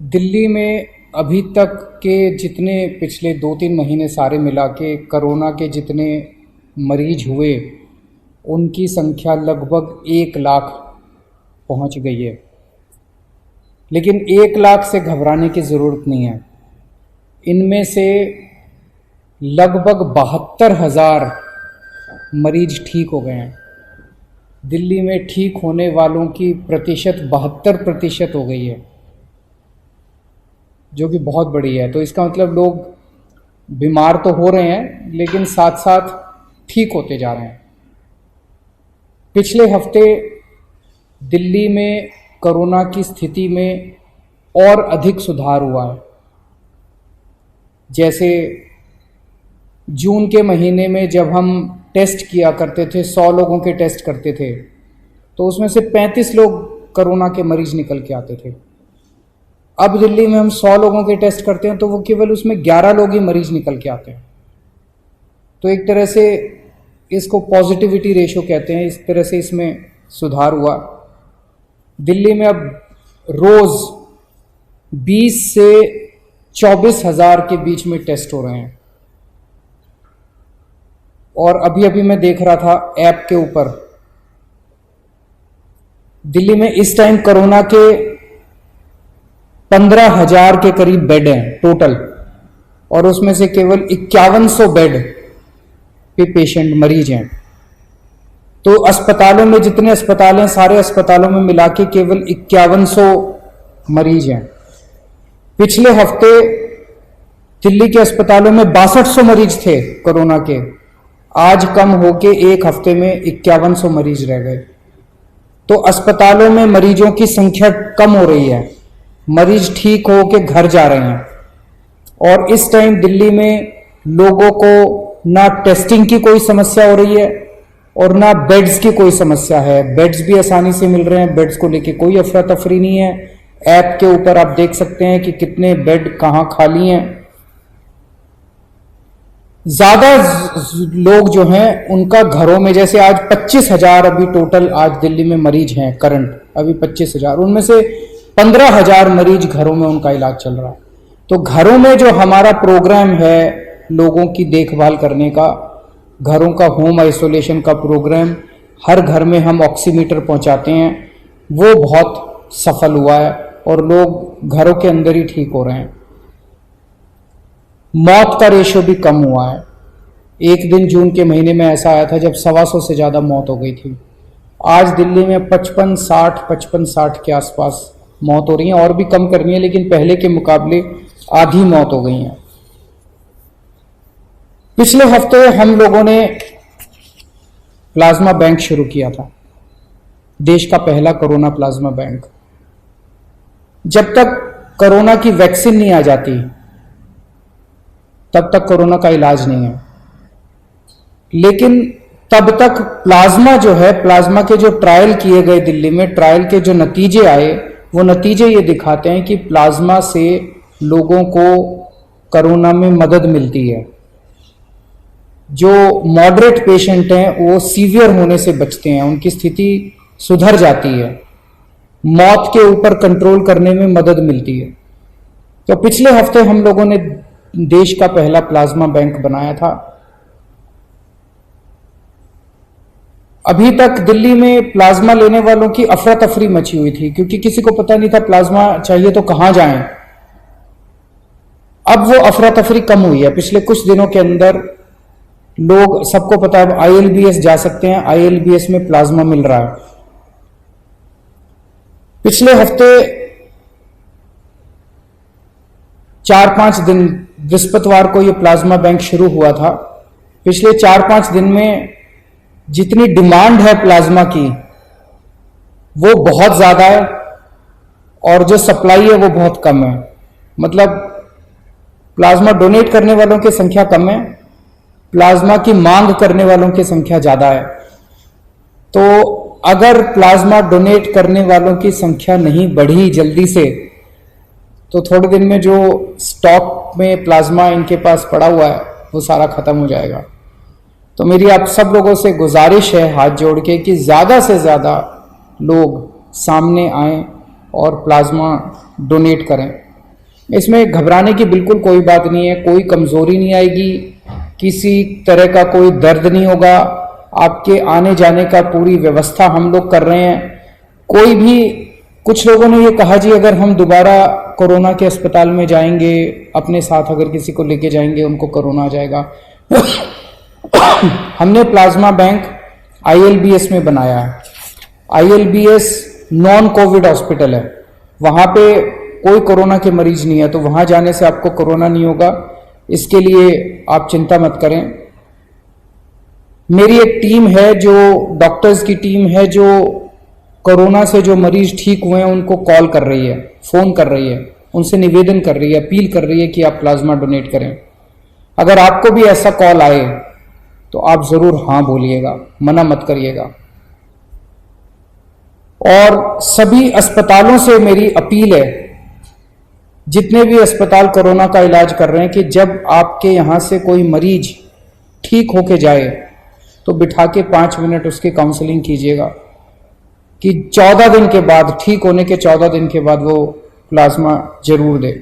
दिल्ली में अभी तक के जितने पिछले 2-3 महीने सारे मिला के कोरोना के जितने मरीज हुए उनकी संख्या लगभग 1 लाख पहुंच गई है। लेकिन 1 लाख से घबराने की ज़रूरत नहीं है। इनमें से लगभग 72,000 मरीज ठीक हो गए हैं। दिल्ली में ठीक होने वालों की प्रतिशत 72% हो गई है, जो कि बहुत बड़ी है। तो इसका मतलब लोग बीमार तो हो रहे हैं लेकिन साथ साथ ठीक होते जा रहे हैं। पिछले हफ्ते दिल्ली में कोरोना की स्थिति में और अधिक सुधार हुआ है। जैसे जून के महीने में जब हम टेस्ट किया करते थे, 100 लोगों के टेस्ट करते थे, तो उसमें से 35 लोग कोरोना के मरीज निकल के आते थे। अब दिल्ली में हम 100 लोगों के टेस्ट करते हैं तो वो केवल उसमें 11 लोग ही मरीज निकल के आते हैं। तो एक तरह से इसको पॉजिटिविटी रेशो कहते हैं। इस तरह से इसमें सुधार हुआ। दिल्ली में अब रोज़ 20 से 24,000 के बीच में टेस्ट हो रहे हैं। और अभी अभी मैं देख रहा था ऐप के ऊपर, दिल्ली में इस टाइम कोरोना के 15,000 के करीब बेड हैं टोटल, और उसमें से केवल 5100 बेड पे पेशेंट मरीज हैं। तो अस्पतालों में जितने अस्पताल हैं, सारे अस्पतालों में मिला के केवल 5100 मरीज हैं। पिछले हफ्ते दिल्ली के अस्पतालों में 6200 मरीज थे कोरोना के, आज कम होके एक हफ्ते में 5100 मरीज रह गए। तो अस्पतालों में मरीजों की संख्या कम हो रही है, मरीज ठीक हो के घर जा रहे हैं। और इस टाइम दिल्ली में लोगों को ना टेस्टिंग की कोई समस्या हो रही है और ना बेड्स की कोई समस्या है। बेड्स भी आसानी से मिल रहे हैं, बेड्स को लेके कोई अफरा तफरी नहीं है। ऐप के ऊपर आप देख सकते हैं कि कितने बेड कहाँ खाली हैं। ज्यादा लोग जो हैं उनका घरों में, जैसे आज 25,000 अभी टोटल आज दिल्ली में मरीज हैं करंट, अभी 25,000, उनमें से 15,000 मरीज घरों में उनका इलाज चल रहा है। तो घरों में जो हमारा प्रोग्राम है लोगों की देखभाल करने का, घरों का होम आइसोलेशन का प्रोग्राम, हर घर में हम ऑक्सीमीटर पहुंचाते हैं, वो बहुत सफल हुआ है और लोग घरों के अंदर ही ठीक हो रहे हैं। मौत का रेशो भी कम हुआ है। एक दिन जून के महीने में ऐसा आया था जब 125 से ज़्यादा मौत हो गई थी। आज दिल्ली में 55-60 के आसपास मौत हो रही है, और भी कम करनी है, लेकिन पहले के मुकाबले आधी मौत हो गई है। पिछले हफ्ते हम लोगों ने प्लाज्मा बैंक शुरू किया था, देश का पहला कोरोना प्लाज्मा बैंक। जब तक कोरोना की वैक्सीन नहीं आ जाती तब तक कोरोना का इलाज नहीं है। लेकिन तब तक प्लाज्मा जो है, प्लाज्मा के जो ट्रायल किए गए दिल्ली में, ट्रायल के जो नतीजे आए, वो नतीजे ये दिखाते हैं कि प्लाज्मा से लोगों को कोरोना में मदद मिलती है। जो मॉडरेट पेशेंट हैं वो सीवियर होने से बचते हैं, उनकी स्थिति सुधर जाती है, मौत के ऊपर कंट्रोल करने में मदद मिलती है। तो पिछले हफ्ते हम लोगों ने देश का पहला प्लाज्मा बैंक बनाया था। अभी तक दिल्ली में प्लाज्मा लेने वालों की अफरा तफरी मची हुई थी, क्योंकि किसी को पता नहीं था प्लाज्मा चाहिए तो कहां जाएं। अब वो अफरा तफरी कम हुई है। पिछले कुछ दिनों के अंदर लोग, सबको पता है, ILBS जा सकते हैं, ILBS में प्लाज्मा मिल रहा है। पिछले हफ्ते 4-5 दिन, बृहस्पतिवार को ये प्लाज्मा बैंक शुरू हुआ था। पिछले 4-5 दिन में जितनी डिमांड है प्लाज्मा की वो बहुत ज्यादा है, और जो सप्लाई है वो बहुत कम है। मतलब प्लाज्मा डोनेट करने वालों की संख्या कम है, प्लाज्मा की मांग करने वालों की संख्या ज्यादा है। तो अगर प्लाज्मा डोनेट करने वालों की संख्या नहीं बढ़ी जल्दी से, तो थोड़े दिन में जो स्टॉक में प्लाज्मा इनके पास पड़ा हुआ है वो सारा खत्म हो जाएगा। तो मेरी आप सब लोगों से गुजारिश है हाथ जोड़ के कि ज़्यादा से ज़्यादा लोग सामने आएं और प्लाज्मा डोनेट करें। इसमें घबराने की बिल्कुल कोई बात नहीं है, कोई कमजोरी नहीं आएगी, किसी तरह का कोई दर्द नहीं होगा। आपके आने जाने का पूरी व्यवस्था हम लोग कर रहे हैं। कोई भी, कुछ लोगों ने ये कहा जी अगर हम दोबारा कोरोना के अस्पताल में जाएंगे, अपने साथ अगर किसी को लेके जाएंगे उनको कोरोना आ जाएगा। हमने प्लाज्मा बैंक ILBS में बनाया है। ILBS नॉन कोविड हॉस्पिटल है, वहां पे कोई कोरोना के मरीज नहीं है, तो वहां जाने से आपको कोरोना नहीं होगा, इसके लिए आप चिंता मत करें। मेरी एक टीम है, जो डॉक्टर्स की टीम है, जो कोरोना से जो मरीज ठीक हुए हैं उनको कॉल कर रही है, फोन कर रही है, उनसे निवेदन कर रही है, अपील कर रही है कि आप प्लाज्मा डोनेट करें। अगर आपको भी ऐसा कॉल आए तो आप जरूर हाँ बोलिएगा, मना मत करिएगा। और सभी अस्पतालों से मेरी अपील है, जितने भी अस्पताल कोरोना का इलाज कर रहे हैं, कि जब आपके यहां से कोई मरीज ठीक होके जाए तो बिठा के 5 मिनट उसकी काउंसलिंग कीजिएगा कि 14 दिन के बाद, ठीक होने के 14 दिन के बाद वो प्लाज्मा जरूर दे।